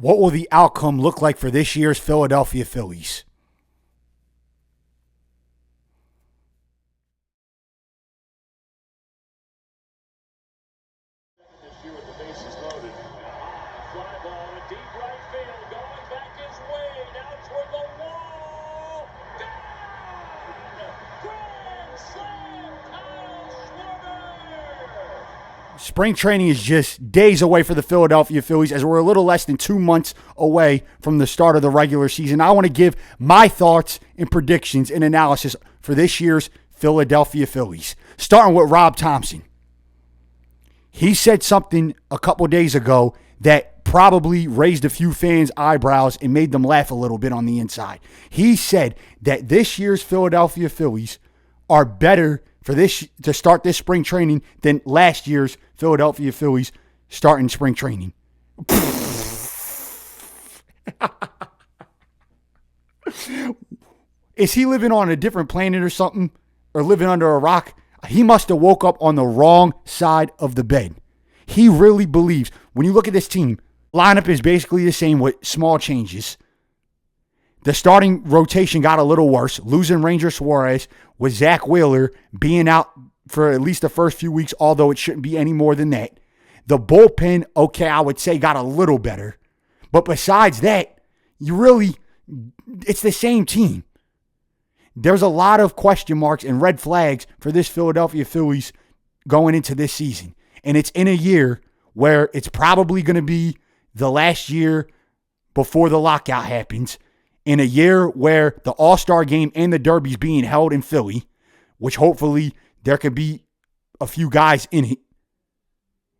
What will the outcome look like for this year's Philadelphia Phillies? This year with the bases loaded. Fly ball in deep right field. Going back his way. Now toward the wall. Down! Grand slam! Kyle Schwarber! Spring training is just days away for the Philadelphia Phillies, as we're a little less than 2 months away from the start of the regular season. I want to give my thoughts and predictions and analysis for this year's Philadelphia Phillies, starting with Rob Thompson. He said something a couple days ago that probably raised a few fans' eyebrows and made them laugh a little bit on the inside. He said that this year's Philadelphia Phillies are better for this to start this spring training than last year's Philadelphia Phillies starting spring training. Is he living on a different planet or something? Or living under a rock? He must have woke up on the wrong side of the bed. He really believes, when you look at this team, lineup is basically the same with small changes. The starting rotation got a little worse, losing Ranger Suarez, with Zach Wheeler being out for at least the first few weeks, although it shouldn't be any more than that. The bullpen, okay, I would say got a little better. But besides that, it's the same team. There's a lot of question marks and red flags for this Philadelphia Phillies going into this season. And it's in a year where it's probably going to be the last year before the lockout happens. In a year where the All-Star game and the Derby is being held in Philly, which hopefully there could be a few guys in it.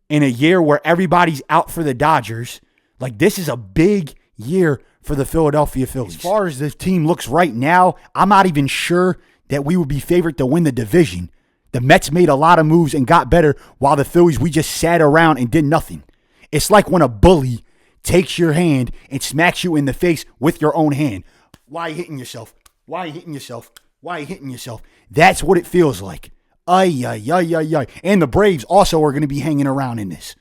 In a year where everybody's out for the Dodgers. Like, this is a big year for the Philadelphia Phillies. As far as this team looks right now, I'm not even sure that we would be favored to win the division. The Mets made a lot of moves and got better, while the Phillies, we just sat around and did nothing. It's like when a bully takes your hand and smacks you in the face with your own hand. Why are you hitting yourself? Why are you hitting yourself? Why are you hitting yourself? That's what it feels like. Ay, ay, ay, ay, ay. And the Braves also are going to be hanging around in this.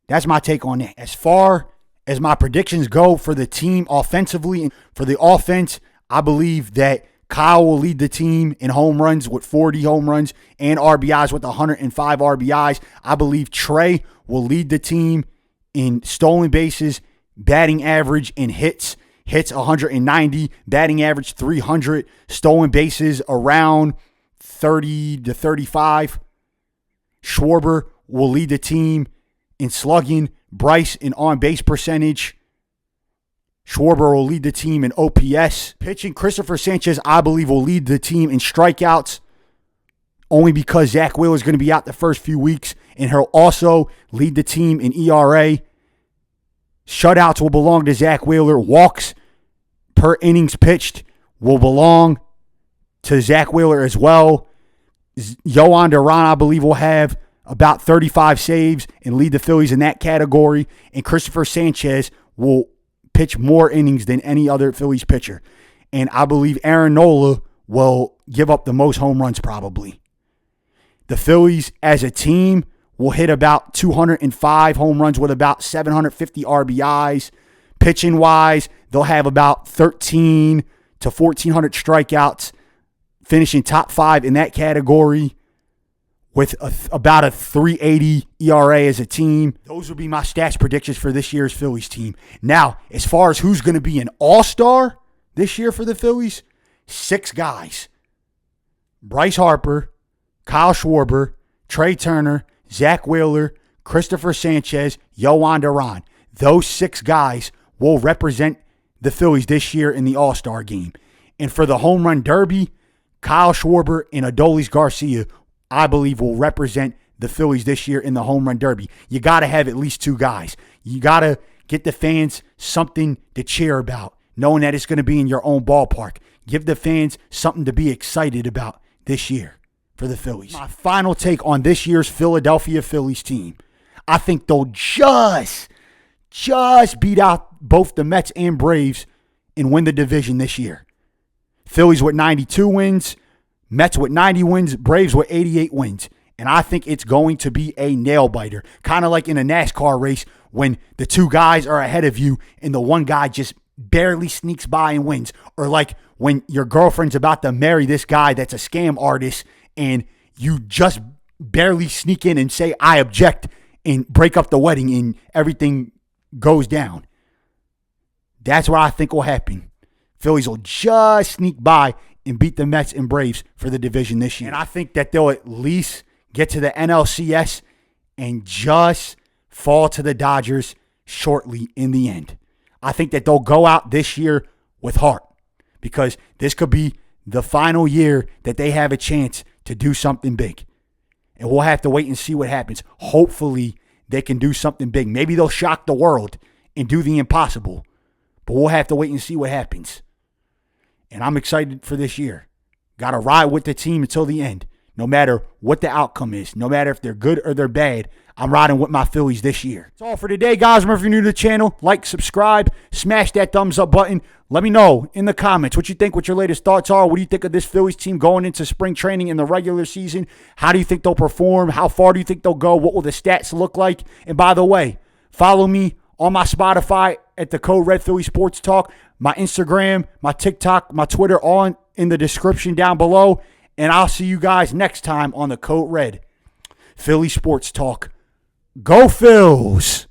That's my take on that. As far as my predictions go for the team offensively, for the offense, I believe that Kyle will lead the team in home runs with 40 home runs and RBIs with 105 RBIs. I believe Trey will lead the team in stolen bases, batting average, and hits. Hits 190, batting average 300, stolen bases around 30 to 35. Schwarber will lead the team in slugging, Bryce in on-base percentage. Schwarber will lead the team in OPS. Pitching, Christopher Sanchez, I believe, will lead the team in strikeouts, only because Zach Wheeler is going to be out the first few weeks, and he'll also lead the team in ERA. Shutouts will belong to Zach Wheeler. Walks per innings pitched will belong to Zach Wheeler as well. Yohan Duran, I believe, will have about 35 saves and lead the Phillies in that category. And Christopher Sanchez will pitch more innings than any other Phillies pitcher. And I believe Aaron Nola will give up the most home runs probably. The Phillies as a team will hit about 205 home runs with about 750 RBIs. Pitching-wise, they'll have about 13 to 1,400 strikeouts, finishing top 5 in that category with about a 3.80 ERA as a team. Those would be my stats predictions for this year's Phillies team. Now, as far as who's going to be an all-star this year for the Phillies, 6 guys. Bryce Harper, Kyle Schwarber, Trey Turner, Zach Wheeler, Christopher Sanchez, Yohan Duran. Those 6 guys will represent the Phillies this year in the All-Star game. And for the home run derby, Kyle Schwarber and Adolis Garcia, I believe, will represent the Phillies this year in the home run derby. You got to have at least 2 guys. You got to get the fans something to cheer about, knowing that it's going to be in your own ballpark. Give the fans something to be excited about this year for the Phillies. My final take on this year's Philadelphia Phillies team. I think they'll just beat out both the Mets and Braves and win the division this year. Phillies with 92 wins, Mets with 90 wins, Braves with 88 wins. And I think it's going to be a nail-biter, kind of like in a NASCAR race when the two guys are ahead of you and the one guy just barely sneaks by and wins. Or like when your girlfriend's about to marry this guy that's a scam artist and you just barely sneak in and say, I object, and break up the wedding and everything goes down. That's what I think will happen. Phillies will just sneak by and beat the Mets and Braves for the division this year. And I think that they'll at least get to the NLCS and just fall to the Dodgers shortly in the end. I think that they'll go out this year with heart because this could be the final year that they have a chance to do something big. And we'll have to wait and see what happens. Hopefully, they can do something big. Maybe they'll shock the world and do the impossible. But we'll have to wait and see what happens. And I'm excited for this year. Got to ride with the team until the end. No matter what the outcome is. No matter if they're good or they're bad. I'm riding with my Phillies this year. That's all for today, guys. Remember, if you're new to the channel, like, subscribe, smash that thumbs up button. Let me know in the comments what you think, what your latest thoughts are. What do you think of this Phillies team going into spring training in the regular season? How do you think they'll perform? How far do you think they'll go? What will the stats look like? And by the way, follow me on my Spotify at the Code Red Philly Sports Talk, my Instagram, my TikTok, my Twitter, all in the description down below. And I'll see you guys next time on the Code Red Philly Sports Talk. Go Phils!